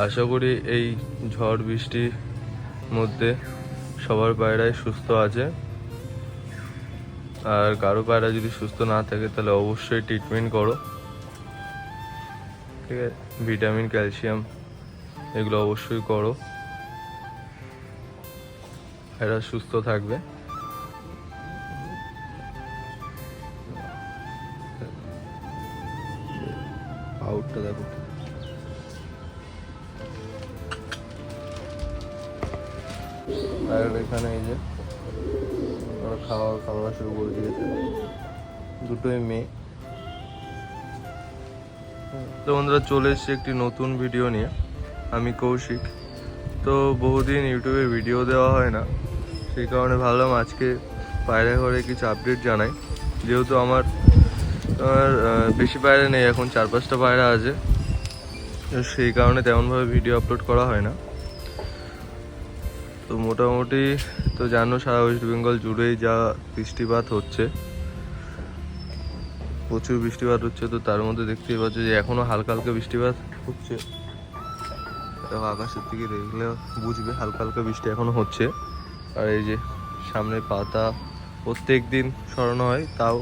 আশা করি এই ঝড় বৃষ্টির মধ্যে সবার পায়রাই সুস্থ আছে। আর কারো পায়রা যদি সুস্থ না থাকে তাহলে অবশ্যই ট্রিটমেন্ট করো, ঠিক আছে? ভিটামিন, ক্যালসিয়াম এগুলো অবশ্যই করো, এরা সুস্থ থাকবে। আউটটা দেখো, আর এখানে এই যে ওরা খাওয়া শুরু করে দিয়েছে, দুটোই মেয়ে। তো বন্ধুরা, চলে এসেছি একটি নতুন ভিডিও নিয়ে। আমি কৌশিক। তো বহুদিন ইউটিউবে ভিডিও দেওয়া হয় না, সেই কারণে ভাবলাম আজকে পায়রা ঘরে কিছু আপডেট জানাই। যেহেতু আমার বেশি পায়রা নেই, এখন 4-5টা পায়রা আছে, সেই কারণে তেমনভাবে ভিডিও আপলোড করা হয় না। তো মোটামুটি তো জানো, সারা ওয়েস্ট বেঙ্গল জুড়েই যা বৃষ্টিপাত হচ্ছে, প্রচুর বৃষ্টিপাত হচ্ছে। তো তার মধ্যে দেখতেই পাচ্ছ যে এখনও হালকা হালকা বৃষ্টিপাত হচ্ছে। আকাশের দিকে দেখলে বুঝবে হালকা হালকা বৃষ্টি এখনো হচ্ছে। আর এই যে সামনে পাতা প্রত্যেক দিন সরানো হয়, তাও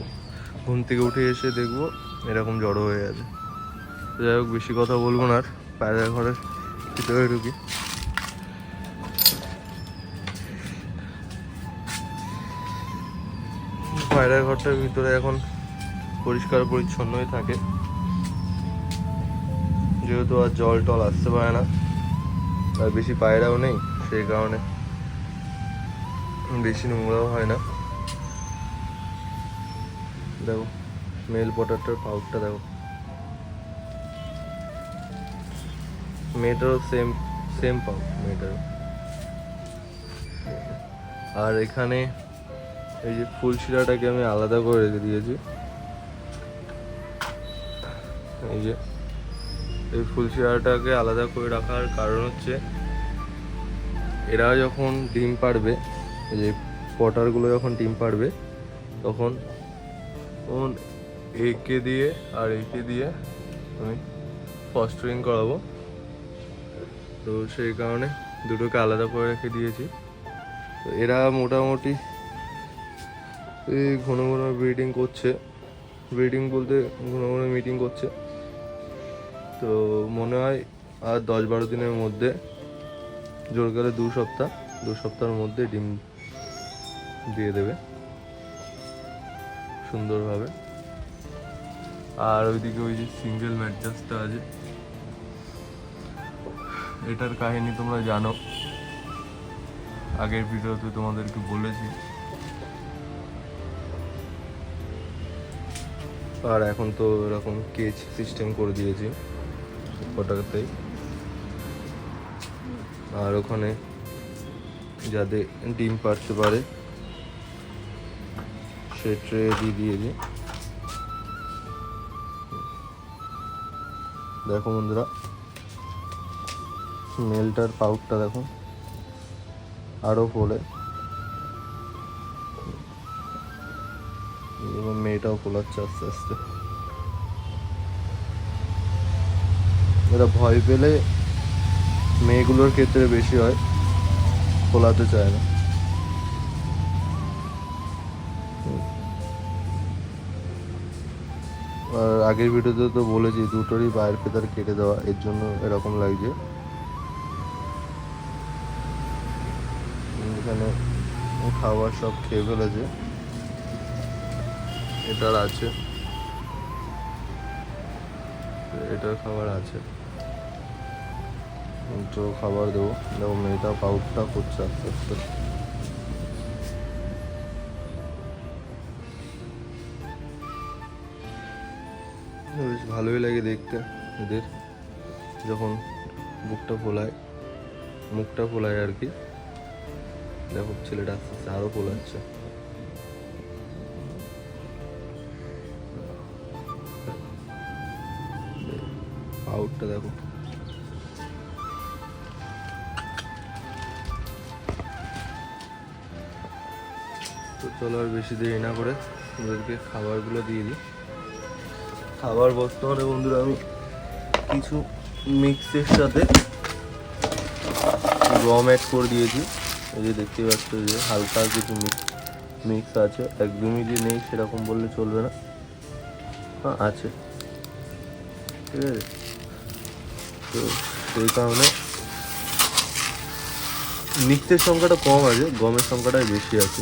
ঘুম থেকে উঠে এসে দেখবো এরকম জড়ো হয়ে আছে। যাই হোক, বেশি কথা বলবো না, আর পায়রা ঘরের ভিতরে ঢুকি। পায়রা ঘরটার ভিতরে এখন পরিষ্কার পরিচ্ছন্নই থাকে, যেহেতু আর জল টল আসতে পারে না, আর বেশি পায়রাও নেই, সেই কারণে বেশি নোংরাও হয় না। দেখো মেল পটারটার পাউডটা দেখো, মেয়েটারও সেম পাউড মেয়েটারও। আর এখানে এই যে ফুলশিরাটাকে আমি আলাদা করে রেখে দিয়েছি। এই যে এই ফুলশিরাটাকে আলাদা করে রাখার কারণ হচ্ছে, এরা যখন ডিম পাড়বে, এই যে পটারগুলো যখন ডিম পাড়বে, তখন একে দিয়ে আর একে দিয়ে আমি ফস্টারিং করাবো। তো সেই কারণে দুটোকে আলাদা করে রেখে দিয়েছি। তো এরা মোটামুটি এই ঘন ঘন ব্রিডিং করছে, ব্রিডিং বলতে ঘন ঘন মিটিং করছে। তো মনে হয় আর 10-12 দিনের মধ্যে, জোর করে 2 সপ্তাহের মধ্যে ডিম দিয়ে দেবে সুন্দরভাবে। আর ওইদিকে ওই যে সিঙ্গেল ম্যাড্রাসটা আছে, এটার কাহিনী তোমরা জানো, আগের ভিডিওতে তোমাদেরকে বলেছি। আর এখন তো এরকম কেজ সিস্টেম করে দিয়েছি ওটাতেই। আর ওখানে যাতে ডিম পাড়তে পারে সে ট্রে দিয়ে দিয়েছি। দেখো বন্ধুরা, মেলটার পাউডটা দেখো আরো ফোলে, এবং মেয়েটাও ফোলাচ্ছে আস্তে আস্তে। এরা ভয় পেলে মেয়েগুলোর ক্ষেত্রে বেশি হয়, ফোলাতে চায় না। আর আগের ভিডিওতে তো বলেছি দুটোরই পায়ের ফেদার কেটে দেওয়া, এর জন্য এরকম লাগছে। এখানে খাবার সব খেয়ে ফেলেছে, এটার আছে, এটার খাবার আছে, তো খাবার দেবো। দেখো মেয়েটা পাউডটা করছে আস্তে আস্তে। বেশ ভালোই লাগে দেখতে এদের, যখন মুখটা ফোলায় আর কি। দেখো ছেলেটা আস্তে আস্তে আরো ফোলাচ্ছে। পাউডটা দেখো। তো চলো আর বেশি দেরি না করে ওদেরকে খাবারগুলো দিয়ে দিই। খাবার বর্তমানে বন্ধুরা আমি কিছু মিক্সের সাথে গম অ্যাড করে দিয়েছি। এই যে দেখতে পাচ্ছ যে হালকা কিছু মিক্স আছে, একদমই যে নেই সেরকম বললে চলবে না, হ্যাঁ আছে, ঠিক আছে। তো সেই কারণে মিক্সের সংখ্যাটা কম আছে, গমের সংখ্যাটাই বেশি আছে,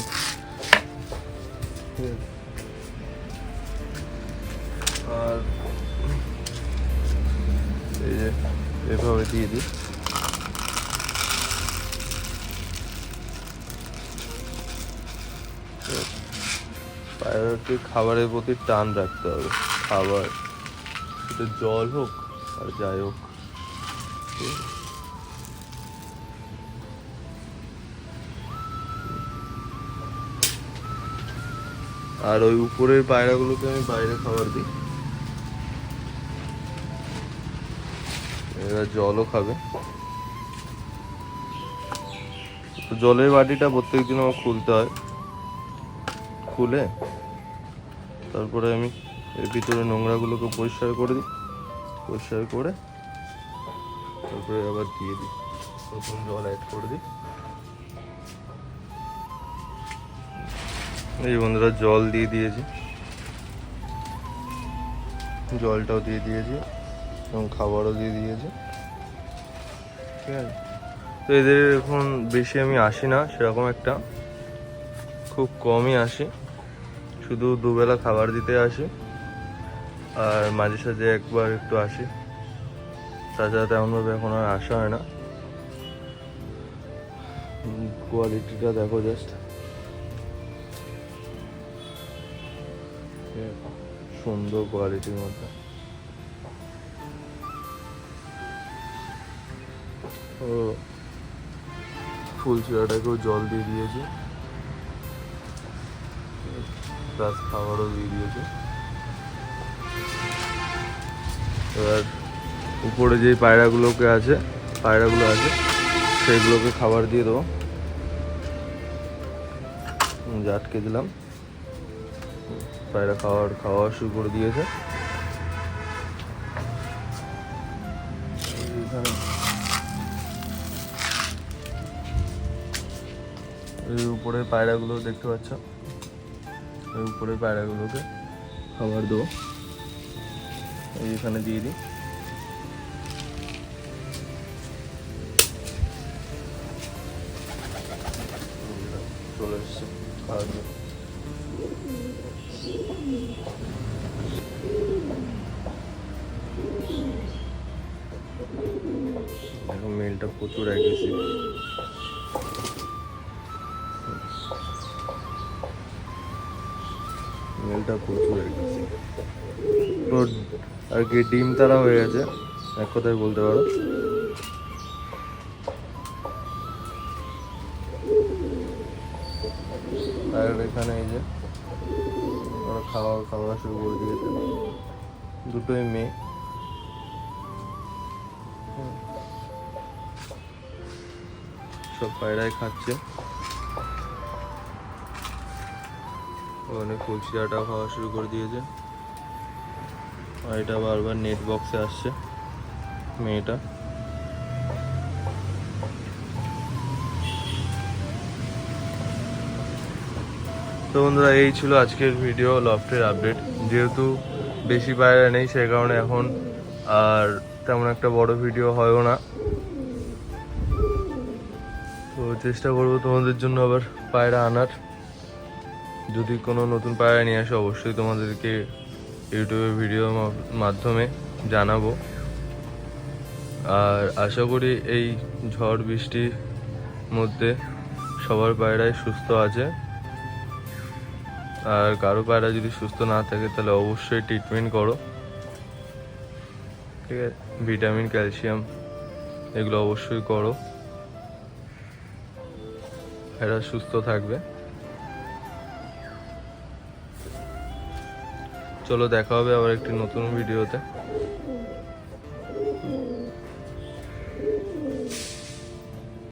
ঠিক আছে। আর এই যে এভাবে দিয়ে দিই। পায়রাকে খাবারের প্রতি টান রাখতে হবে, খাবার সেটা জল হোক আর যাই হোক, আর ওই উপরের পায়রাগুলোকে আমি বাইরে খাবার দিই, এরা জলও খাবে। তো জলের বাটিটা প্রত্যেকদিন আমার খুলতে হয়, খুলে তারপরে আমি এর ভিতরে নোংরাগুলোকে পরিষ্কার করে দিই, পরিষ্কার করে তারপরে আবার দিয়ে দিই, নতুন জল অ্যাড করে দিই। এই বন্ধুরা জল দিয়ে দিয়েছি, জলটাও দিয়ে দিয়েছি এবং খাবারও দিয়ে দিয়েছি, ঠিক আছে। তো এদের এখন বেশি আমি আসি না সেরকম একটা, খুব কমই আসি, শুধু দুবেলা খাবার দিতে আসি আর মাঝে সাঝে একবার একটু আসি, তাছাড়া তেমনভাবে এখন আর আসা হয় না। কোয়ালিটিটা দেখো জাস্ট, সুন্দর কোয়ালিটির মধ্যে। ও ফুল চিরাটাকেও জল দিয়ে দিয়েছি, প্লাস খাবারও দিয়ে দিয়েছি। এবার উপরে যে পায়রাগুলো আছে সেগুলোকে খাবার দিয়ে দেবো, আটকে দিলাম, পায়রা খাওয়া শুরু করে দিয়েছে। এই উপরের পায়রাগুলো দেখতে পাচ্ছ, এই উপরের পায়রাগুলোকে খাবার দেবো, এইখানে দিয়ে দিই। চলে এসছে খাওয়ার জন্য। এখন মেলটা প্রচুর অ্যাগ্রেসিভ, মেলটা প্রচুর অ্যাগ্রেসিভ, আর কি ডিম তারা হয়ে গেছে এক কথায় বলতে পারো। আর এখানে এই যে ওরা খাওয়া শুরু করে দিয়েছে, দুটোই মেয়ে, সব পায়রাই খাচ্ছে। ওখানে ফুলচিরাটাও খাওয়া শুরু করে দিয়েছে, আর এটা বারবার নেট বক্সে আসছে মেয়েটা। তো বন্ধুরা এই ছিল আজকের ভিডিও লফটের আপডেট। যেহেতু বেশি পায়রা নেই সেই কারণে এখন আর তেমন একটা বড় ভিডিও হয়ও না, তো চেষ্টা করবো তোমাদের জন্য আবার পায়রা আনার। যদি কোনো নতুন পায়রা নিয়ে আসে অবশ্যই তোমাদেরকে ইউটিউবে ভিডিওর মাধ্যমে জানাবো। আর আশা করি এই ঝড় বৃষ্টির মধ্যে সবার পায়রাই সুস্থ আছে, আর কারো পায়রা যদি সুস্থ না থাকে তাহলে অবশ্যই ট্রিটমেন্ট করো, ঠিক আছে। ভিটামিন, ক্যালসিয়াম এগুলো অবশ্যই করো, এরা সুস্থ থাকবে। চলো দেখা হবে আবার একটি নতুন ভিডিওতে।